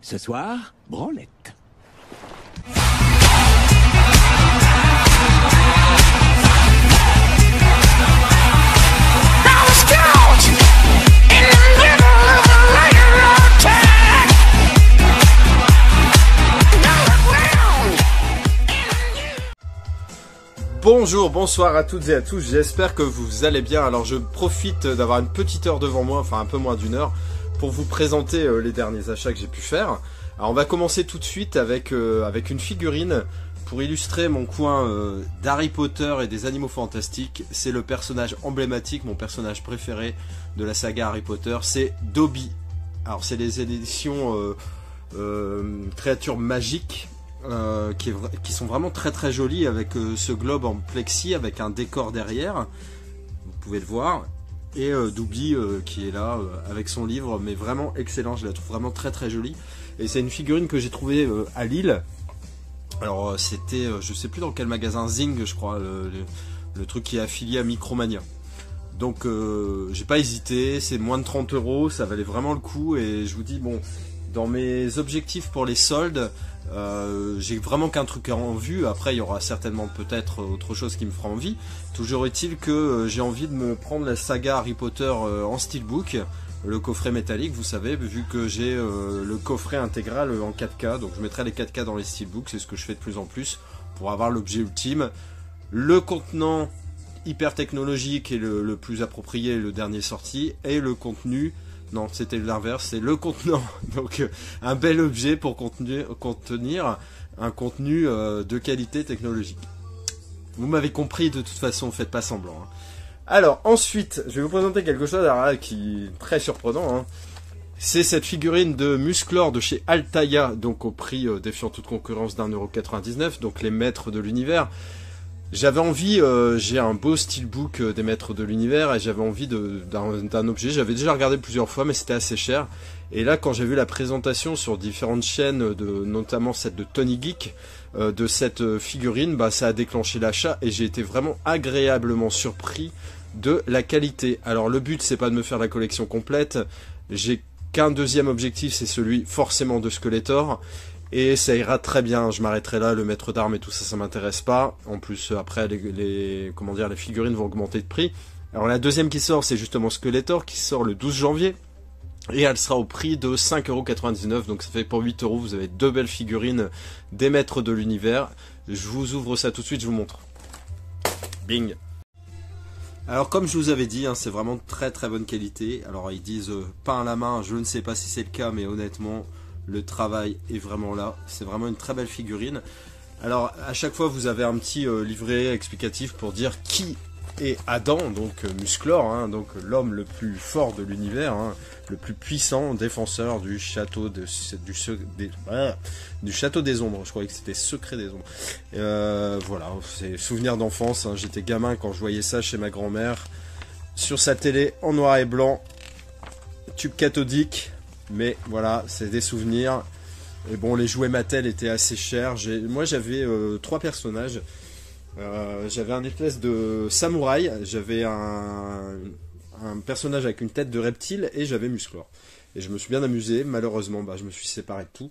Ce soir, branlette. Bonjour, bonsoir à toutes et à tous, j'espère que vous allez bien. Alors je profite d'avoir une petite heure devant moi, enfin un peu moins d'une heure, pour vous présenter les derniers achats que j'ai pu faire. Alors on va commencer tout de suite avec une figurine pour illustrer mon coin d'Harry Potter et des animaux fantastiques. C'est le personnage emblématique, mon personnage préféré de la saga Harry Potter, c'est Dobby. Alors c'est les éditions créatures magiques. Qui sont vraiment très très jolies avec ce globe en plexi avec un décor derrière, vous pouvez le voir, et Dobby qui est là avec son livre, mais vraiment excellent, je la trouve vraiment très très jolie. Et c'est une figurine que j'ai trouvée à Lille. Alors c'était, je sais plus dans quel magasin, Zing je crois, le truc qui est affilié à Micromania. Donc j'ai pas hésité, c'est moins de 30 €, ça valait vraiment le coup. Et je vous dis, bon, dans mes objectifs pour les soldes, j'ai vraiment qu'un truc en vue. Après il y aura certainement peut-être autre chose qui me fera envie. Toujours est-il que j'ai envie de me prendre la saga Harry Potter en steelbook, le coffret métallique, vous savez, vu que j'ai le coffret intégral en 4K. Donc je mettrai les 4K dans les steelbooks, c'est ce que je fais de plus en plus pour avoir l'objet ultime. Le contenant hyper technologique et le plus approprié, le dernier sorti, et le contenu, non, c'était l'inverse, c'est le contenant. Donc un bel objet pour contenir un contenu de qualité technologique. Vous m'avez compris, de toute façon, faites pas semblant. Hein. Alors ensuite, je vais vous présenter quelque chose qui est très surprenant. Hein. C'est cette figurine de Musclor de chez Altaïa, donc au prix défiant toute concurrence d'1,99 €, donc les maîtres de l'univers. J'avais envie, j'ai un beau steelbook des maîtres de l'univers et j'avais envie d'un objet. J'avais déjà regardé plusieurs fois, mais c'était assez cher. Et là, quand j'ai vu la présentation sur différentes chaînes, notamment celle de Tony Geek, de cette figurine, bah, ça a déclenché l'achat et j'ai été vraiment agréablement surpris de la qualité. Alors le but, c'est pas de me faire la collection complète. J'ai qu'un deuxième objectif, c'est celui forcément de Skeletor. Et ça ira très bien, je m'arrêterai là, le maître d'armes et tout ça, ça m'intéresse pas. En plus, après, les figurines vont augmenter de prix. Alors la deuxième qui sort, c'est justement Skeletor, qui sort le 12 janvier. Et elle sera au prix de 5,99 €, donc ça fait pour 8 €, vous avez deux belles figurines des maîtres de l'univers. Je vous ouvre ça tout de suite, je vous montre. Bing. Alors comme je vous avais dit, hein, c'est vraiment très très bonne qualité. Alors ils disent peint à la main, je ne sais pas si c'est le cas, mais honnêtement... le travail est vraiment là, c'est vraiment une très belle figurine. Alors à chaque fois vous avez un petit livret explicatif pour dire qui est Adam, donc Musclor, hein, donc l'homme le plus fort de l'univers, hein, le plus puissant défenseur du château du château des ombres. Je croyais que c'était secret des ombres. Voilà, c'est souvenir d'enfance, hein. J'étais gamin quand je voyais ça chez ma grand-mère sur sa télé en noir et blanc, tube cathodique. Mais voilà, c'est des souvenirs. Et bon, les jouets Mattel étaient assez chers. Moi, j'avais 3 personnages. J'avais un espèce de samouraï. J'avais un personnage avec une tête de reptile. Et j'avais Musclor. Et je me suis bien amusé. Malheureusement, bah, je me suis séparé de tout.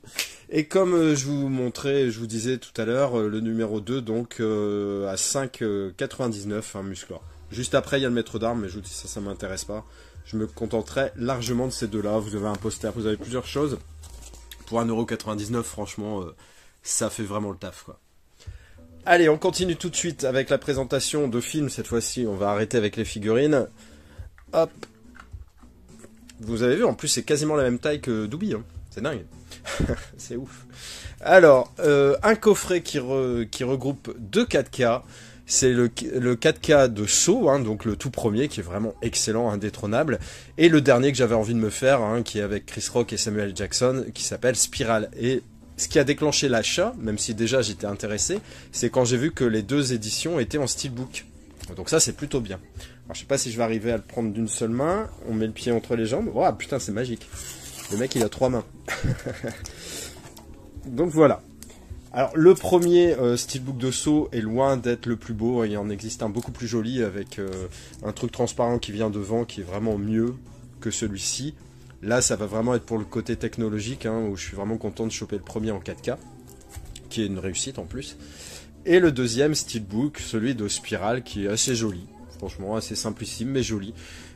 Et comme je vous montrais, je vous disais tout à l'heure, le numéro 2, donc à 5,99 €, hein, Musclor. Juste après, il y a le maître d'armes. Mais je vous dis, ça m'intéresse pas. Je me contenterai largement de ces deux-là. Vous avez un poster, vous avez plusieurs choses. Pour 1,99 €, franchement, ça fait vraiment le taf, quoi. Allez, on continue tout de suite avec la présentation de films. Cette fois-ci, on va arrêter avec les figurines. Hop. Vous avez vu, en plus, c'est quasiment la même taille que Dobby. Hein. C'est dingue. C'est ouf. Alors, un coffret qui regroupe deux 4K. C'est le 4K de Saw, hein, donc le tout premier, qui est vraiment excellent, indétrônable. Et le dernier que j'avais envie de me faire, hein, qui est avec Chris Rock et Samuel Jackson, qui s'appelle Spiral. Et ce qui a déclenché l'achat, même si déjà j'étais intéressé, c'est quand j'ai vu que les deux éditions étaient en steelbook. Donc ça, c'est plutôt bien. Alors je sais pas si je vais arriver à le prendre d'une seule main. On met le pied entre les jambes. Oh putain, c'est magique. Le mec, il a 3 mains. Donc voilà. Alors le premier steelbook de Saw est loin d'être le plus beau, il en existe un beaucoup plus joli avec un truc transparent qui vient devant qui est vraiment mieux que celui-ci. Là, ça va vraiment être pour le côté technologique, hein, où je suis vraiment content de choper le premier en 4K, qui est une réussite en plus. Et le deuxième Steelbook, celui de Spiral, qui est assez joli. Franchement, assez simplissime, mais joli.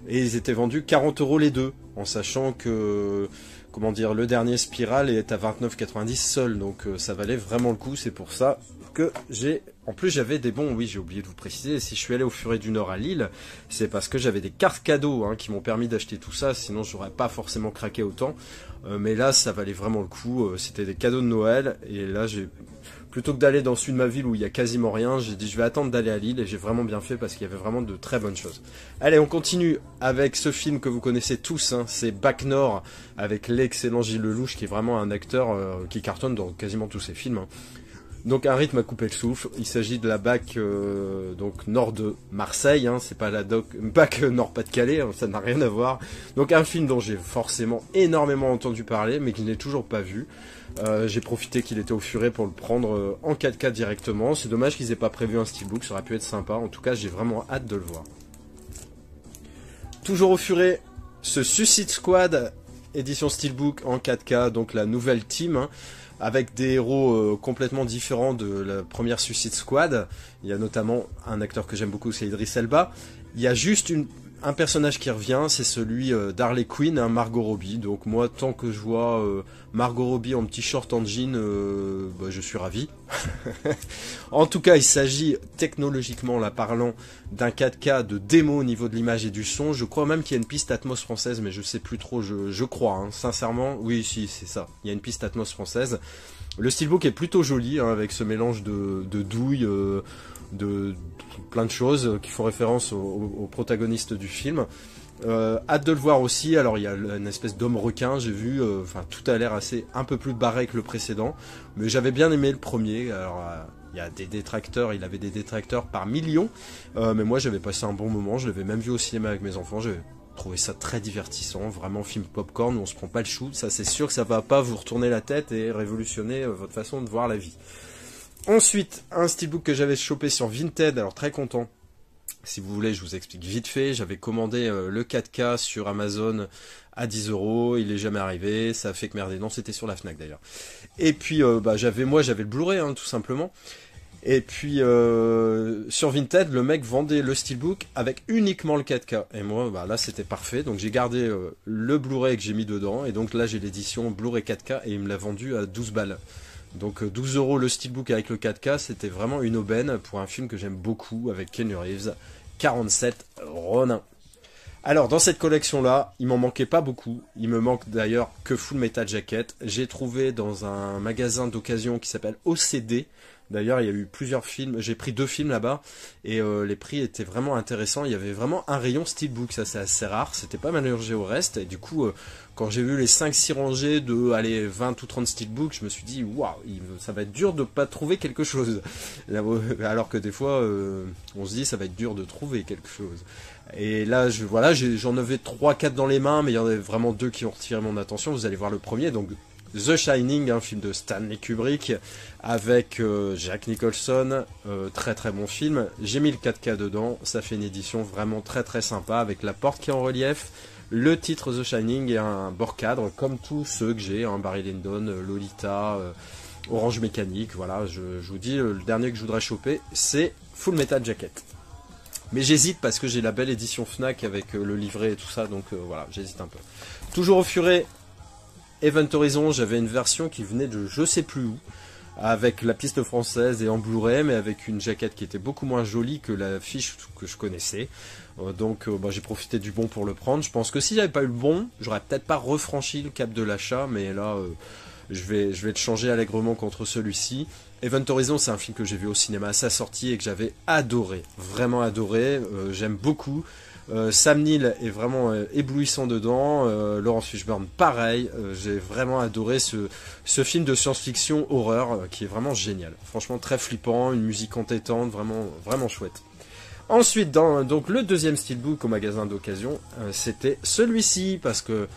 Et ils étaient vendus 40 € les deux, en sachant que, comment dire, le dernier Spiral est à 29,90 seul, donc ça valait vraiment le coup. C'est pour ça que j'ai... En plus, j'avais des bons, oui, j'ai oublié de vous préciser, si je suis allé au Furet du Nord à Lille, c'est parce que j'avais des cartes cadeaux, hein, qui m'ont permis d'acheter tout ça, sinon j'aurais pas forcément craqué autant. Mais là, ça valait vraiment le coup, c'était des cadeaux de Noël, et là, plutôt que d'aller dans le sud de ma ville où il y a quasiment rien, j'ai dit je vais attendre d'aller à Lille, et j'ai vraiment bien fait parce qu'il y avait vraiment de très bonnes choses. Allez, on continue avec ce film que vous connaissez tous, hein, c'est Bac Nord, avec l'excellent Gilles Lelouch, qui est vraiment un acteur qui cartonne dans quasiment tous ses films, hein. Donc un rythme à couper le souffle, il s'agit de la BAC donc nord de Marseille, hein, c'est pas la BAC Nord-Pas-de-Calais, hein, ça n'a rien à voir. Donc un film dont j'ai forcément énormément entendu parler, mais que je n'ai toujours pas vu. J'ai profité qu'il était au Furet pour le prendre en 4K directement. C'est dommage qu'ils aient pas prévu un steelbook, ça aurait pu être sympa. En tout cas, j'ai vraiment hâte de le voir. Toujours au Furet, ce Suicide Squad, édition steelbook en 4K, donc la nouvelle team, hein, avec des héros complètement différents de la première Suicide Squad. Il y a notamment un acteur que j'aime beaucoup, c'est Idris Elba. Il y a juste un personnage qui revient, c'est celui d'Harley Quinn, hein, Margot Robbie. Donc moi, tant que je vois Margot Robbie en petit short en jean, je suis ravi. En tout cas, il s'agit, technologiquement là parlant, d'un 4K de démo au niveau de l'image et du son. Je crois même qu'il y a une piste Atmos française, mais je sais plus trop, je crois, hein, sincèrement. Oui, si, c'est ça, il y a une piste Atmos française. Le steelbook est plutôt joli, hein, avec ce mélange de douilles, de plein de choses qui font référence au protagoniste du film. Hâte de le voir aussi. Alors il y a une espèce d'homme requin, j'ai vu, enfin tout a l'air un peu plus barré que le précédent, mais j'avais bien aimé le premier. Alors il y a des détracteurs, il avait des détracteurs par millions, mais moi j'avais passé un bon moment, je l'avais même vu au cinéma avec mes enfants, j'avais trouvé ça très divertissant, vraiment film popcorn où on se prend pas le chou. Ça c'est sûr que ça va pas vous retourner la tête et révolutionner votre façon de voir la vie. Ensuite, un steelbook que j'avais chopé sur Vinted, alors très content. Si vous voulez, je vous explique vite fait. J'avais commandé le 4K sur Amazon à 10 €, il est jamais arrivé, ça a fait que merder. Non, c'était sur la Fnac d'ailleurs. Et puis, j'avais le Blu-ray, hein, tout simplement. Et puis, sur Vinted, le mec vendait le steelbook avec uniquement le 4K. Et moi, là, c'était parfait. Donc, j'ai gardé le Blu-ray que j'ai mis dedans. Et donc là, j'ai l'édition Blu-ray 4K et il me l'a vendu à 12 balles. Donc 12 € le steelbook avec le 4K, c'était vraiment une aubaine pour un film que j'aime beaucoup avec Keanu Reeves, 47 Ronin. Alors dans cette collection là, il m'en manquait pas beaucoup, il me manque d'ailleurs que Full Metal Jacket. J'ai trouvé dans un magasin d'occasion qui s'appelle OCD. D'ailleurs, il y a eu plusieurs films, j'ai pris 2 films là-bas, et les prix étaient vraiment intéressants. Il y avait vraiment un rayon steelbook, ça c'est assez rare, c'était pas mélangé au reste, et du coup, quand j'ai vu les 5-6 rangées de 20 ou 30 steelbooks, je me suis dit, waouh, ça va être dur de pas trouver quelque chose. Alors que des fois, on se dit, ça va être dur de trouver quelque chose. Et là, j'en avais 3-4 dans les mains, mais il y en avait vraiment 2 qui ont retiré mon attention. Vous allez voir le premier, donc The Shining, un film de Stanley Kubrick avec Jack Nicholson, très très bon film. J'ai mis le 4K dedans, ça fait une édition vraiment très très sympa avec la porte qui est en relief, le titre The Shining et un bord cadre comme tous ceux que j'ai, hein, Barry Lyndon, Lolita, Orange Mécanique. Voilà, je vous dis, le dernier que je voudrais choper, c'est Full Metal Jacket. Mais j'hésite parce que j'ai la belle édition Fnac avec le livret et tout ça, donc voilà, j'hésite un peu. Toujours au Furet, Event Horizon, j'avais une version qui venait de je sais plus où, avec la piste française et en Blu-ray, mais avec une jaquette qui était beaucoup moins jolie que la fiche que je connaissais. Donc j'ai profité du bon pour le prendre. Je pense que si j'avais pas eu le bon, j'aurais peut-être pas refranchi le cap de l'achat, mais là je vais le changer allègrement contre celui-ci. Event Horizon, c'est un film que j'ai vu au cinéma à sa sortie et que j'avais adoré, vraiment adoré, j'aime beaucoup. Sam Neill est vraiment éblouissant dedans, Laurence Fishburne pareil, j'ai vraiment adoré ce film de science-fiction horreur qui est vraiment génial, franchement très flippant, une musique entêtante, vraiment, vraiment chouette. Ensuite, donc le deuxième steelbook au magasin d'occasion, c'était celui-ci, parce que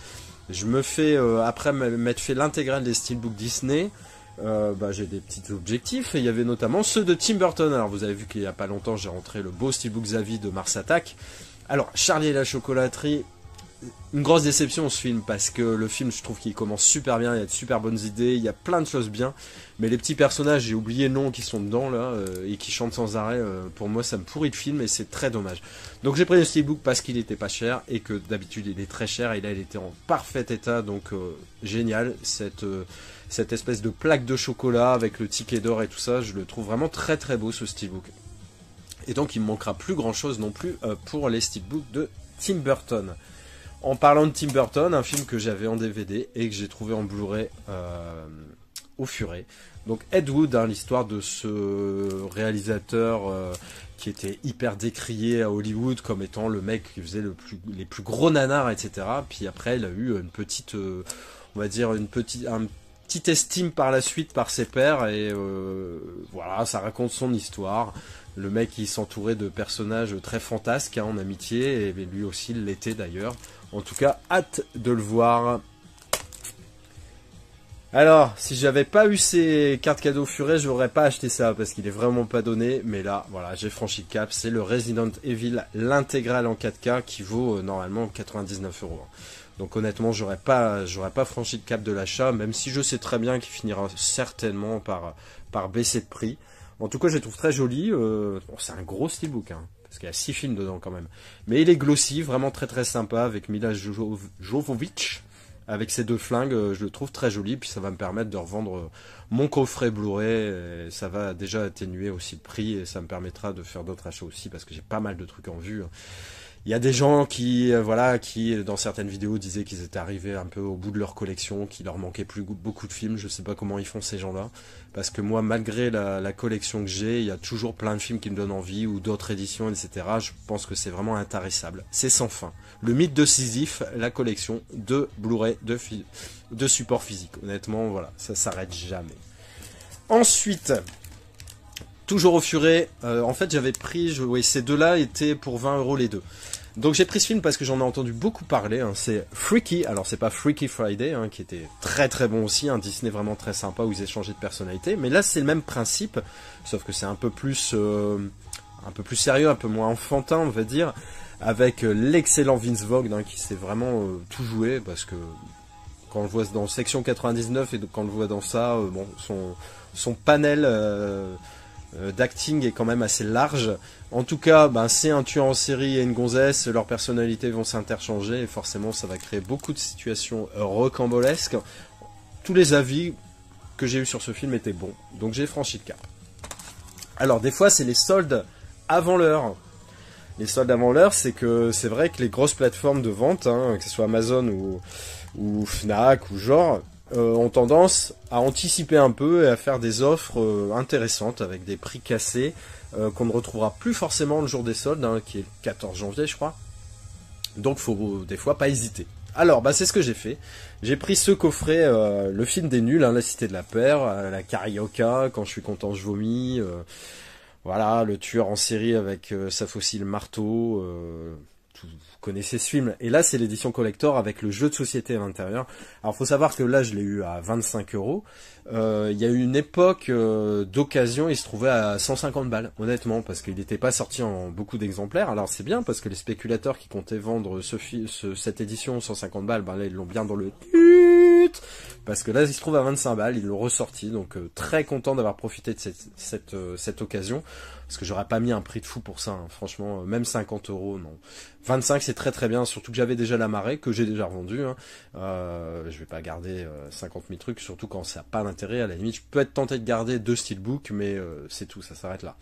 je me fais, après m'être fait l'intégrale des steelbooks Disney, j'ai des petits objectifs, et il y avait notamment ceux de Tim Burton. Alors vous avez vu qu'il n'y a pas longtemps j'ai rentré le beau steelbook Xavier de Mars Attack. Alors Charlie et la chocolaterie, une grosse déception ce film, parce que le film, je trouve qu'il commence super bien, il y a de super bonnes idées, il y a plein de choses bien, mais les petits personnages, j'ai oublié le nom, qui sont dedans là, et qui chantent sans arrêt, pour moi ça me pourrit le film et c'est très dommage. Donc j'ai pris le steelbook parce qu'il était pas cher, et que d'habitude il est très cher, et là il était en parfait état, donc génial, cette espèce de plaque de chocolat avec le ticket d'or et tout ça, je le trouve vraiment très très beau ce steelbook. Et donc il me manquera plus grand chose non plus pour les steelbooks de Tim Burton. En parlant de Tim Burton, un film que j'avais en DVD et que j'ai trouvé en Blu-ray au furet. Donc Ed Wood, hein, l'histoire de ce réalisateur qui était hyper décrié à Hollywood comme étant le mec qui faisait les plus gros nanars, etc. Puis après il a eu une petite, on va dire un petite estime par la suite par ses pairs, et voilà, ça raconte son histoire. Le mec, il s'entourait de personnages très fantasques, hein, en amitié, et lui aussi l'était d'ailleurs. En tout cas, hâte de le voir. Alors, si j'avais pas eu ces cartes cadeaux furet, j'aurais pas acheté ça, parce qu'il est vraiment pas donné. Mais là, voilà, j'ai franchi le cap. C'est le Resident Evil, l'intégrale en 4K, qui vaut normalement 99 €. Donc honnêtement, j'aurais pas franchi le cap de l'achat, même si je sais très bien qu'il finira certainement par baisser de prix. En tout cas, je les trouve très jolis. C'est un gros steelbook, hein, parce qu'il y a 6 films dedans quand même. Mais il est glossy, vraiment très très sympa, avec Mila Jovovich, avec ses 2 flingues. Je le trouve très joli, puis ça va me permettre de revendre mon coffret Blu-ray. Ça va déjà atténuer aussi le prix, et ça me permettra de faire d'autres achats aussi, parce que j'ai pas mal de trucs en vue. Il y a des gens qui dans certaines vidéos disaient qu'ils étaient arrivés un peu au bout de leur collection, qu'il leur manquait plus beaucoup de films. Je sais pas comment ils font ces gens-là, parce que moi, malgré la collection que j'ai, il y a toujours plein de films qui me donnent envie, ou d'autres éditions, etc. Je pense que c'est vraiment intarissable. C'est sans fin. Le mythe de Sisyphe, la collection de Blu-ray, de support physique. Honnêtement, voilà, ça s'arrête jamais. Ensuite, toujours au furet, en fait j'avais pris, ces deux-là étaient pour 20 € les deux. Donc j'ai pris ce film parce que j'en ai entendu beaucoup parler, hein. C'est Freaky, alors c'est pas Freaky Friday, hein, qui était très très bon aussi, un Disney vraiment très sympa où ils échangeaient de personnalité, mais là c'est le même principe, sauf que c'est un peu plus sérieux, un peu moins enfantin on va dire, avec l'excellent Vince Vaughn, hein, qui sait vraiment tout jouer, parce que quand on le voit dans Section 99 et quand on le voit dans ça, bon, son panel d'acting est quand même assez large. En tout cas, c'est un tueur en série et une gonzesse, leurs personnalités vont s'interchanger et forcément ça va créer beaucoup de situations rocambolesques. Tous les avis que j'ai eu sur ce film étaient bons, donc j'ai franchi le cap. Alors des fois c'est les soldes avant l'heure. Les soldes avant l'heure, c'est vrai que les grosses plateformes de vente, hein, que ce soit Amazon ou Fnac ou genre, ont tendance à anticiper un peu et à faire des offres intéressantes avec des prix cassés qu'on ne retrouvera plus forcément le jour des soldes, hein, qui est le 14 janvier je crois. Donc faut des fois pas hésiter. Alors c'est ce que j'ai fait. J'ai pris ce coffret, le film des nuls, hein, La Cité de la Peur, la Carioca, Quand je suis content je vomis, voilà, le tueur en série avec sa fossile marteau, vous connaissez ce film. Et là, c'est l'édition collector avec le jeu de société à l'intérieur. Alors, faut savoir que là, je l'ai eu à 25 €. Il y a eu une époque d'occasion, il se trouvait à 150 balles, honnêtement, parce qu'il n'était pas sorti en beaucoup d'exemplaires. Alors, c'est bien, parce que les spéculateurs qui comptaient vendre cette édition 150 balles, là, ils l'ont bien dans le... Parce que là, il se trouve à 25 balles, ils l'ont ressorti, donc très content d'avoir profité de cette occasion, parce que j'aurais pas mis un prix de fou pour ça, hein. Franchement, même 50 €, non. 25 c'est très très bien, surtout que j'avais déjà la marée, que j'ai déjà revendu, hein. Je vais pas garder 50 000 trucs, surtout quand ça n'a pas d'intérêt, à la limite, je peux être tenté de garder 2 steelbooks, mais c'est tout, ça s'arrête là.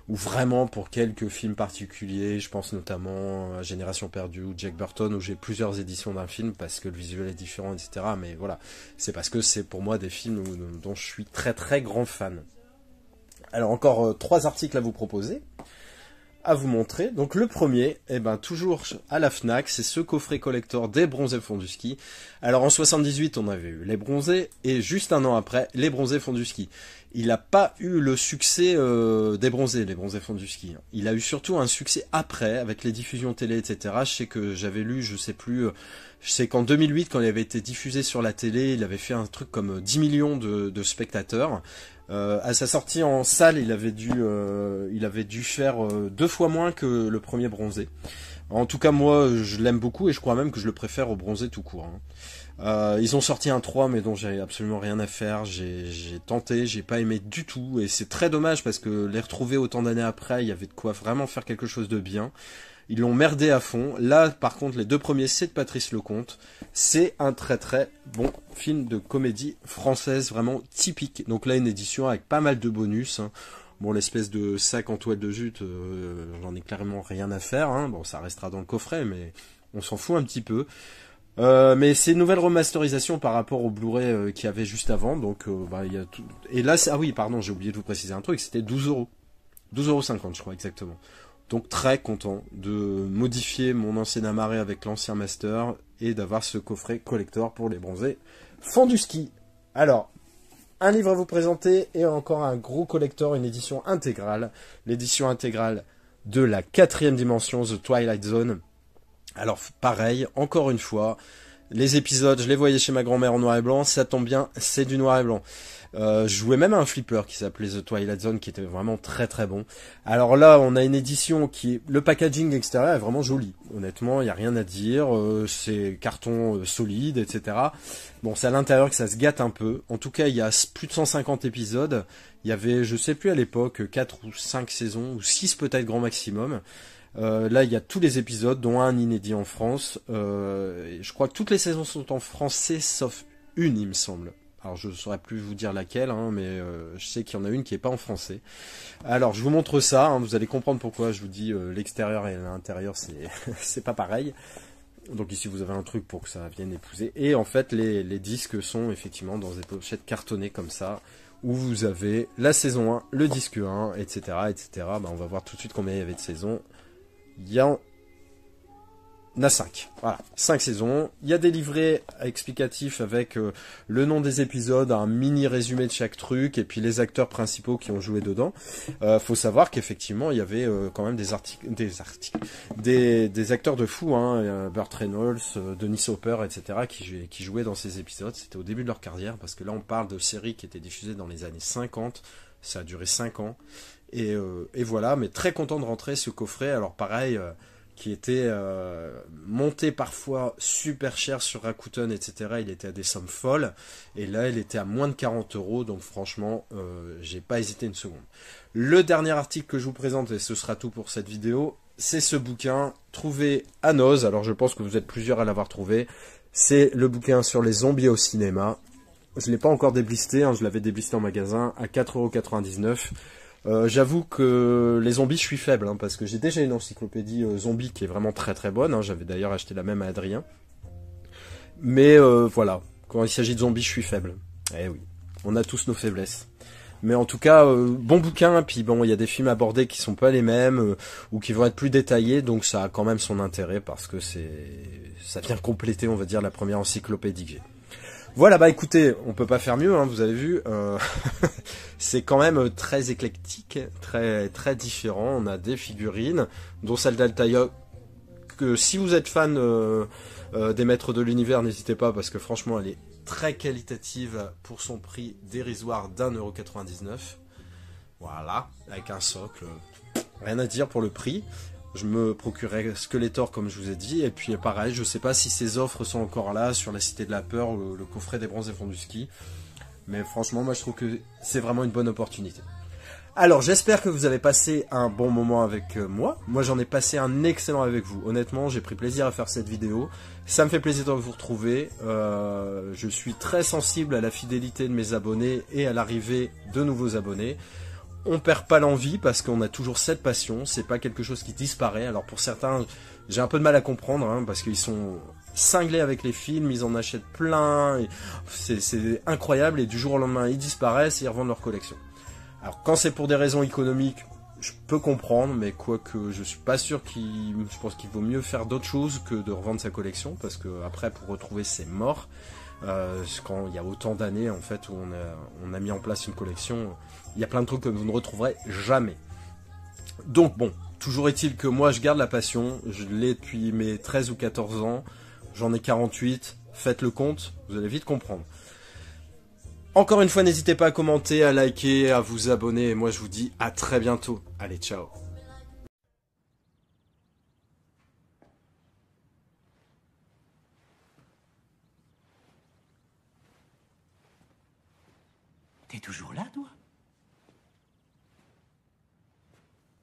Ou vraiment pour quelques films particuliers, je pense notamment à Génération Perdue ou Jack Burton, où j'ai plusieurs éditions d'un film parce que le visuel est différent, etc. Mais voilà, c'est parce que c'est pour moi des films dont je suis très très grand fan. Alors encore 3 articles à vous proposer, à vous montrer. Donc le premier, toujours à la Fnac, c'est ce coffret collector des Bronzés Fonds du Ski. Alors en 78, on avait eu les Bronzés, et juste un an après, les Bronzés Fonds du Ski. Il n'a pas eu le succès des Bronzés, les Bronzés Fonds du Ski. Il a eu surtout un succès après, avec les diffusions télé, etc. Je sais que j'avais lu, je sais qu'en 2008, quand il avait été diffusé sur la télé, il avait fait un truc comme 10 millions de spectateurs. À sa sortie en salle, il avait dû faire 2 fois moins que le premier Bronzé. En tout cas, moi, je l'aime beaucoup et je crois même que je le préfère au bronzé tout court. Ils ont sorti un 3, mais dont j'ai absolument rien à faire. J'ai tenté, j'ai pas aimé du tout. Et c'est très dommage parce que les retrouver autant d'années après, il y avait de quoi vraiment faire quelque chose de bien. Ils l'ont merdé à fond. Là, par contre, les deux premiers, c'est de Patrice Lecomte. C'est un très très bon film de comédie française, vraiment typique. Donc là, une édition avec pas mal de bonus. Bon, l'espèce de sac en toile de jute, j'en ai clairement rien à faire. Bon, ça restera dans le coffret, mais on s'en fout un petit peu. Mais c'est une nouvelle remasterisation par rapport au Blu-ray qu'il y avait juste avant. Donc, il y a tout. Et là, ah oui, pardon, j'ai oublié de vous préciser un truc. C'était 12 €. 12,50 €, je crois, exactement. Donc très content de modifier mon ancien amarré avec l'ancien master et d'avoir ce coffret collector pour les bronzés fond du ski. Alors, un livre à vous présenter et encore un gros collector, une édition intégrale. L'édition intégrale de la 4e dimension, The Twilight Zone. Alors pareil, encore une fois, les épisodes, je les voyais chez ma grand-mère en noir et blanc, ça tombe bien, c'est du noir et blanc. Je jouais même à un flipper qui s'appelait The Twilight Zone, qui était vraiment très très bon. Alors là, on a une édition qui est... Le packaging extérieur est vraiment joli. Honnêtement, il n'y a rien à dire. C'est carton solide, etc. Bon, c'est à l'intérieur que ça se gâte un peu. En tout cas, il y a plus de 150 épisodes. Il y avait, je sais plus à l'époque, 4 ou 5 saisons, ou 6 peut-être grand maximum. Là, il y a tous les épisodes, dont un inédit en France. Je crois que toutes les saisons sont en français, sauf une, il me semble. Alors je ne saurais plus vous dire laquelle, mais je sais qu'il y en a une qui n'est pas en français. Alors je vous montre ça, vous allez comprendre pourquoi je vous dis l'extérieur et l'intérieur c'est pas pareil. Donc ici vous avez un truc pour que ça vienne épouser. Et en fait les disques sont effectivement dans des pochettes cartonnées comme ça, où vous avez la saison 1, le disque 1, etc. etc. On va voir tout de suite combien il y avait de saisons. Il y en a 5. Voilà, 5 saisons. Il y a des livrets explicatifs avec le nom des épisodes, un mini résumé de chaque truc, et puis les acteurs principaux qui ont joué dedans. Faut savoir qu'effectivement, il y avait quand même des acteurs de fou, Burt Reynolds, Dennis Hopper, etc., qui jouaient dans ces épisodes. C'était au début de leur carrière, parce que là, on parle de séries qui étaient diffusées dans les années 50. Ça a duré 5 ans. Et voilà, mais très content de rentrer ce coffret. Alors pareil... qui était monté parfois super cher sur Rakuten, etc. Il était à des sommes folles. Et là, il était à moins de 40 €. Donc franchement, j'ai pas hésité une seconde. Le dernier article que je vous présente, et ce sera tout pour cette vidéo, c'est ce bouquin trouvé à Noz. Alors je pense que vous êtes plusieurs à l'avoir trouvé. C'est le bouquin sur les zombies au cinéma. Je ne l'ai pas encore déblisté. Je l'avais déblisté en magasin à 4,99 €. J'avoue que les zombies je suis faible parce que j'ai déjà une encyclopédie zombie qui est vraiment très très bonne, j'avais d'ailleurs acheté la même à Adrien, mais voilà, quand il s'agit de zombies je suis faible. Eh oui, on a tous nos faiblesses, mais en tout cas bon bouquin. Puis bon, il y a des films abordés qui sont pas les mêmes ou qui vont être plus détaillés, donc ça a quand même son intérêt parce que ça vient compléter, on va dire, la première encyclopédie que j'ai. Voilà, écoutez, on peut pas faire mieux, vous avez vu, c'est quand même très éclectique, très très différent. On a des figurines, dont celle d'Altaïa, que si vous êtes fan des Maîtres de l'Univers, n'hésitez pas, parce que franchement, elle est très qualitative pour son prix dérisoire d'1,99 €. Voilà, avec un socle, rien à dire pour le prix. Je me procurais Skeletor comme je vous ai dit, et puis pareil, je sais pas si ces offres sont encore là sur la Cité de la Peur, le coffret des bronzés fonds du ski, mais franchement moi je trouve que c'est vraiment une bonne opportunité. Alors j'espère que vous avez passé un bon moment avec moi j'en ai passé un excellent avec vous, honnêtement j'ai pris plaisir à faire cette vidéo, ça me fait plaisir de vous retrouver, je suis très sensible à la fidélité de mes abonnés et à l'arrivée de nouveaux abonnés. On perd pas l'envie parce qu'on a toujours cette passion, c'est pas quelque chose qui disparaît. Alors pour certains, j'ai un peu de mal à comprendre parce qu'ils sont cinglés avec les films, ils en achètent plein, c'est incroyable et du jour au lendemain ils disparaissent et ils revendent leur collection. Alors quand c'est pour des raisons économiques, je peux comprendre, mais quoique je suis pas sûr je pense qu'il vaut mieux faire d'autres choses que de revendre sa collection, parce que après pour retrouver c'est mort. Quand il y a autant d'années en fait où on a mis en place une collection, il y a plein de trucs que vous ne retrouverez jamais. Donc bon, toujours est-il que moi je garde la passion, je l'ai depuis mes 13 ou 14 ans, j'en ai 48, faites le compte, vous allez vite comprendre. Encore une fois, n'hésitez pas à commenter, à liker, à vous abonner, et moi je vous dis à très bientôt. Allez, ciao. T'es toujours là, toi?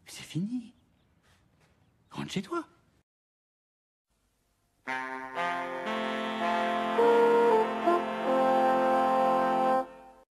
C'est fini. Rentre chez toi.